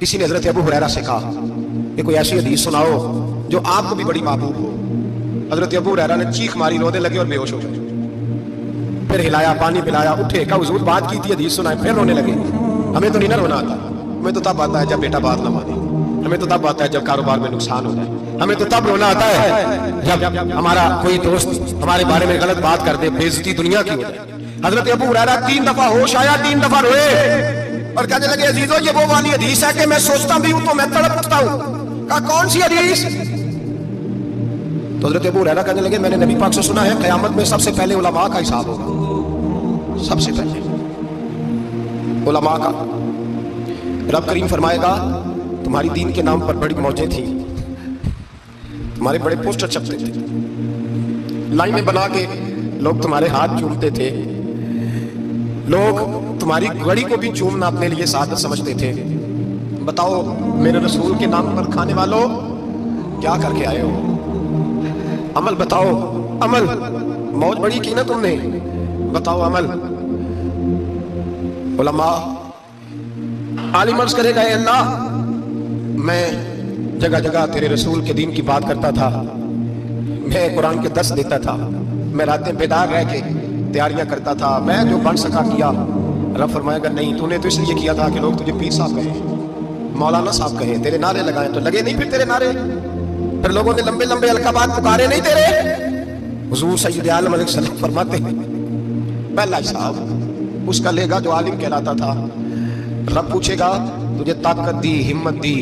किसी ने हजरत अबू हुरैरा से कहा कि कोई ऐसी हदीस सुनाओ जो आपको भी बड़ी महबूब हो। हजरत अबू हुरैरा ने चीख मारी, रोने लगे और बेहोश हो गए। फिर हिलाया, पानी पिलाया, उठे, कहा हुजूर बात की थी, हदीस सुनाए। फिर रोने लगे। हमें तो नहीं ना रोना आता, हमें तो तब आता है जब बेटा बात ना माने, हमें तो तब आता है जब कारोबार में नुकसान हो जाए, हमें तो तब रोना आता है जब हमारा कोई दोस्त हमारे बारे में गलत बात कर दे, बेइज्जती दुनिया की हो जाए। हजरत अबू हुरैरा 3 दफा होश आया, 3 दफा रोए और कहने लगे अजीजों ये वो वाली हदीस है कि मैं सोचता भी हूं तो मैं तड़प उठता हूं। कहा कौन सी हदीस? तो हजरत अबू हुरैरा कहने लगे मैंने नबी पाक से सुना है क़यामत में सबसे पहले उलमा का हिसाब होगा, सबसे पहले उलमा का। रब करीम फरमाएगा तुम्हारी दीन के नाम पर बड़ी मौजें थी, तुम्हारे बड़े पोस्टर छपते थे, लाइनें बना के लोग तुम्हारे हाथ चूमते थे, लोग तुम्हारी घड़ी को भी चूमना अपने लिए सादत समझते थे। बताओ मेरे रसूल के नाम पर खाने वालों क्या करके आए हो? अमल बताओ, अमल। मौज बड़ी की ना तुमने, बताओ अमल। उलमा आलिम अर्ज़ करेगा ऐ अल्लाह मैं जगह जगह तेरे रसूल के दीन की बात करता था, मैं कुरान के दर्स देता था, मैं रातें बेदार रह के तैयारियां करता था, मैं जो बन सका किया। रब फरमाएगा नहीं, तूने तो इसलिए किया था कि लोग तुझे पीर साहब कहें, मौलाना साहब कहें, तेरे नारे लगाए तो लगे नहीं फिर तेरे नारे, फिर लोगों ने लंबे लंबे अलकाबात पुकारे नहीं तेरे। हुजूर सय्यद आलम अलैहिस्सलाम फरमाते हैं पहला हिसाब उसका लेगा जो आलिम कहलाता था। रब पूछेगा तुझे ताकत दी, हिम्मत दी,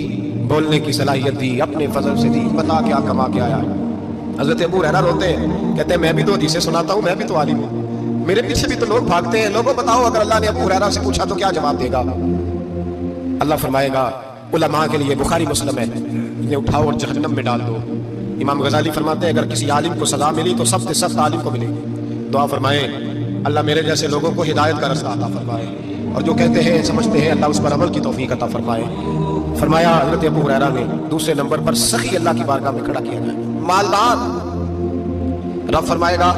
बोलने की सलाहियत दी, अपने फजल से दी, बता क्या कमा के आया। हजरत अबू हुरैरा रोते हैं, कहते हैं मैं भी तो हदीसें सुनाता हूँ, मैं भी तो आलिम हूँ, मेरे पीछे भी तो लोग भागते हैं। लोगों बताओ अगर अल्लाह ने अबू हुरैरा से पूछा तो क्या जवाब देगा? अल्लाह फरमाएगा उलमा के लिए बुखारी मुस्लिम है, इन्हें उठाओ और जहन्नम में डाल दो। इमाम गजाली फरमाते हैं अगर किसी आलिम को सजा मिली तो सबसे सख्त आलिम को मिलेगी। दुआ फरमाए अल्लाह मेरे जैसे लोगों को हिदायत का रास्ता अता फरमाए, और जो कहते हैं समझते हैं अल्लाह उस पर अमल की तौफीक अता फरमाए। फरमाया हज़रत अबू हुरैरा ने दूसरे नंबर पर सखी अल्लाह की बारगाह में खड़ा किया जाए, मालदार। रब फरमाएगा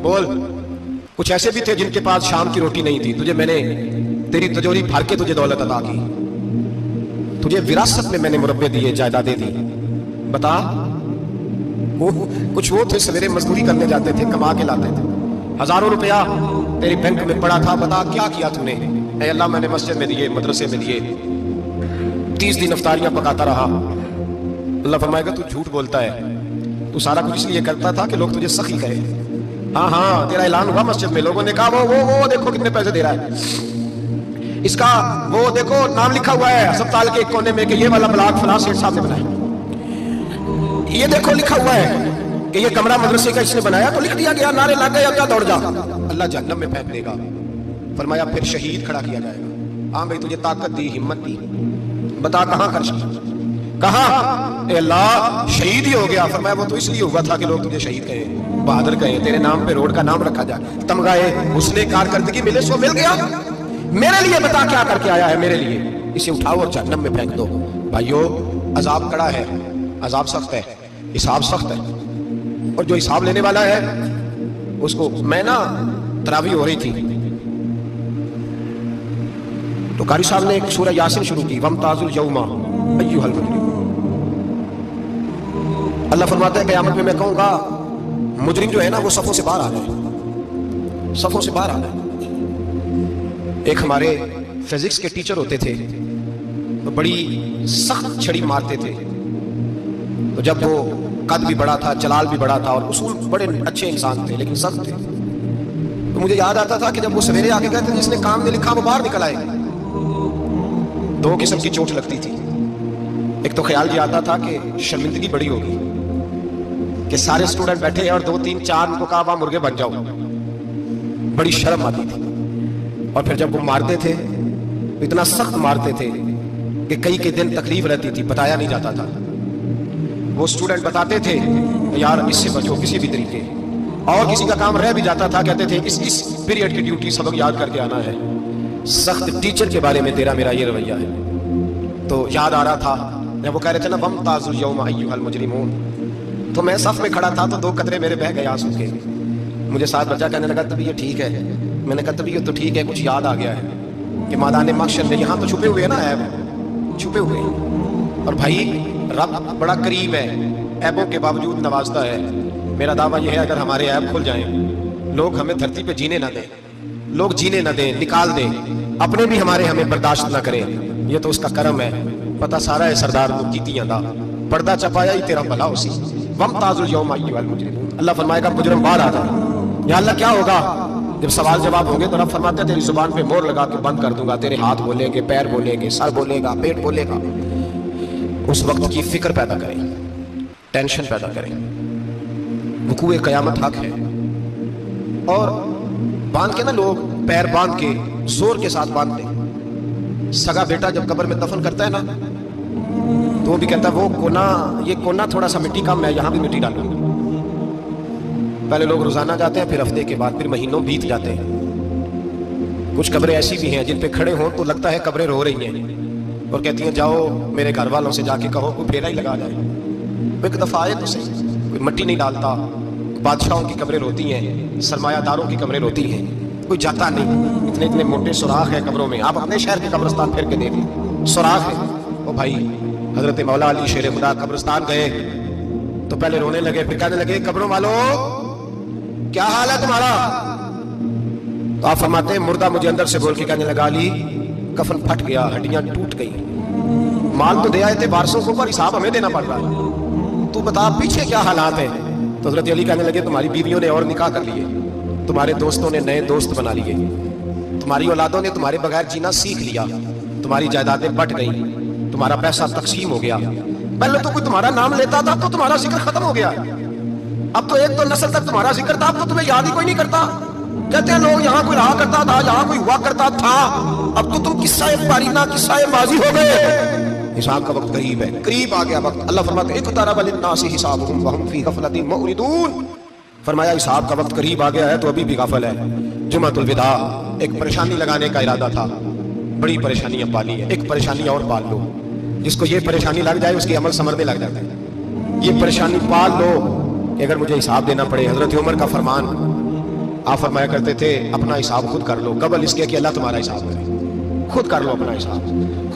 बोल कुछ ऐसे भी थे जिनके पास शाम की रोटी नहीं थी, तुझे मैंने तेरी तिजोरी भर के तुझे दौलत अता की, तुझे विरासत में मैंने मुरब्बे दिए, जायदादें दी। बता वो कुछ वो थे सवेरे मजदूरी करने जाते थे, कमा के लाते थे, हजारों रुपया तेरे बैंक में पड़ा था, बता क्या किया तूने? ऐ अल्लाह मैंने मस्जिद में दिए, मदरसे में दिए, 30 दिन इफ्तारियां पकाता रहा। अल्लाह फरमाएगा तू झूठ बोलता है, तू सारा कुछ इसलिए करता था कि लोग तुझे सखी कहे। हाँ हाँ तेरा ऐलान हुआ मस्जिद में, लोगों ने कहा वो देखो कितने पैसे दे रहा है, इसका वो देखो नाम लिखा हुआ है अस्पताल के एक कोने में कि ये वाला ब्लॉक फलां सेठ साहब ने बनाया, ये देखो लिखा हुआ है कि ये कमरा मदरसे का इसने बनाया, तो लिख दिया गया, नारे लग गए, अब क्या दौड़ जा। अल्लाह जहन्नम में फेंक देगा। फरमाया फिर शहीद खड़ा किया जाएगा। हाँ भाई तुझे ताकत दी, हिम्मत दी, बता कहाँ कर कहाँ? अल्लाह शहीद ही हो गया। फरमाया वो तो इसलिए हुआ था कि लोग तुझे शहीद कहे, बहादुर कहे, तेरे नाम पे रोड का नाम रखा जाए, तमगाए उसने कारकर्दगी मिले सो मिल गया। मेरे लिए बता क्या करके आया है मेरे लिए? इसे उठाओ और जहन्नम में फेंक दो। भाइयों अजाब कड़ा है, अजाब सख्त है, हिसाब सख्त है, और जो हिसाब लेने वाला है उसको। मैं ना तरावी हो रही थी तो कारी साहब ने एक सूरह यासीन शुरू की, वमताजुल यौमा अय्युहल मुजरिम। अल्लाह फरमाता है क़यामत में मैं कहूंगा मुजरिम जो है ना वो सफों से बाहर आ जाए, सफों से बाहर आ जाए। एक हमारे फिजिक्स के टीचर होते थे तो बड़ी सख्त छड़ी मारते थे, तो जब वो कद भी बड़ा था, जलाल भी बड़ा था, और उसूल बड़े अच्छे इंसान थे लेकिन सख्त थे, तो मुझे याद आता था कि जब वो सवेरे आके कहते जिसने काम नहीं लिखा वो बाहर निकल आए। 2 किस्म की चोट लगती थी। एक तो ख्याल ये आता था कि शर्मिंदगी बड़ी होगी कि सारे स्टूडेंट बैठे हैं और 2 3 4 को कहा मुर्गे बन जाओ, बड़ी शर्म आती थी। और फिर जब वो मारते थे तो इतना सख्त मारते थे कि कई के दिन तकलीफ रहती थी, बताया नहीं जाता था। वो स्टूडेंट बताते थे यार इससे बचो किसी भी तरीके, और किसी का काम रह भी जाता था, कहते थे इस पीरियड की ड्यूटी सबक याद करके आना है। सख्त टीचर के बारे में तेरा मेरा ये रवैया है। तो याद आ रहा था जब वो कह रहे थे ना वमताजुल यौमा अय्युहल मुजरिमून, तो मैं सफ में खड़ा था तो 2 कतरे मेरे बह गए आंसू के। मुझे साथ बच्चा कहने लगा तबीयत ठीक है? मैंने कहा तबीयत तो ठीक है, कुछ याद आ गया है कि मैदान महशर में यहाँ तो छुपे हुए हैं ना ऐब, छुपे हुए हैं। और भाई रब बड़ा करीब है, ऐबों के बावजूद नवाजता है। मेरा दावा यह है अगर हमारे ऐब खुल जाएं, लोग हमें धरती पे जीने ना दें, लोग जीने ना दें, निकाल दें, अपने भी हमारे हमें बर्दाश्त ना करें, ये तो उसका करम है। पता सारा है सरदार को कीतियां दा पर्दा चपाया ही तेरा भला उसी वम ताजुल यौम अय्युहल मुजरिमून। अल्लाह फरमाएगा मुजरिम बाहर आ जाओ। या अल्लाह क्या होगा जब सवाल जवाब होंगे तो रब फरमाते तेरी जुबान पे मोहर लगा के बंद कर दूंगा, तेरे हाथ बोलेंगे, पैर बोलेंगे, सर बोलेगा, पेट बोलेगा। उस वक्त की फिक्र पैदा करें, टेंशन पैदा करें। वकूए क़यामत हक है। और बांध के ना लोग पैर बांध के जोर के साथ बांधते। सगा बेटा जब कब्र में दफन करता है ना तो वो भी कहता है वो कोना, ये कोना थोड़ा सा मिट्टी कम है, यहाँ भी मिट्टी डालूंगा। पहले लोग रोजाना जाते हैं, फिर हफ्ते के बाद, फिर महीनों बीत जाते हैं। कुछ कब्रें ऐसी भी हैं जिन पे खड़े हों तो लगता है कब्रें रो रही हैं और कहती हैं जाओ मेरे घर वालों से जाके कहो कोई फेरा ही लगा जाए। एक दफा आए तो सही, कोई मट्टी नहीं डालता। बादशाहों की कब्रें रोती हैं, सरमायादारों की कब्रें रोती हैं, कोई जाता नहीं। इतने इतने मोटे सुराख है कब्रों में, आप अपने शहर के कब्रिस्तान फिर के देख लें, सुराख है। ओ भाई हजरत मौला अली शेर खुदा कब्रिस्तान गए तो पहले रोने लगे, फिर कहने लगे कब्रों वालों क्या हाल है तुम्हारा? तो आप फरमाते हैं मुर्दा मुझे अंदर से बोल के कहने लगा अली कफन फट गया, हड्डियां टूट गई, माल तो दे आए थे वारसों को पर हिसाब हमें देना पड़ रहा है, तू बता पीछे क्या हालात है? तो हजरत अली कहने लगे तुम्हारी बीवियों ने और निकाह कर लिए, तुम्हारे दोस्तों ने नए दोस्त बना लिए, तुम्हारी औलादों ने तुम्हारे बगैर जीना सीख लिया, तुम्हारी जायदादें बट गई, तुम्हारा पैसा तकसीम हो गया। पहले तो कोई तुम्हारा नाम लेता था तो तुम्हारा जिक्र खत्म हो गया, अब तो एक तो नस्ल तक तुम्हारा जिक्र था, अब तो तुम्हें याद ही कोई नहीं करता। कहते हैं लोग यहाँ कोई रहा करता था, यहाँ कोई हुआ करता था, अब तो तुम किस्सा पारीना किस्सा बाजी हो गए। हिसाब का वक्त करीब है, करीब आ गया वक्त। अल्लाह फरमाते हैं इक़्तरब लिन्नासि हिसाबुहुम वहुम फी गफलतिन मुअरिदून। फरमाया हिसाब का वक्त करीब आ गया है तो अभी भी गाफिल है। जुमातुल विदा एक परेशानी लगाने का इरादा था, बड़ी परेशानियां पाली है, एक परेशानी और पाल लो। जिसको ये परेशानी लग जाए उसके अमल समरने लग जाते हैं। ये परेशानी पाल लो कि अगर मुझे हिसाब देना पड़े। हजरत उमर का फरमान, आप फरमाया करते थे अपना हिसाब खुद कर लो, कबल इसके कि अल्लाह तुम्हारा हिसाब करे। खुद कर लो अपना हिसाब,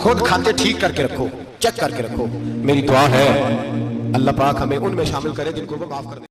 खुद खाते ठीक करके रखो, चेक करके रखो। मेरी दुआ है अल्लाह पाक हमें उनमें शामिल करे जिनको वो माफ कर दे।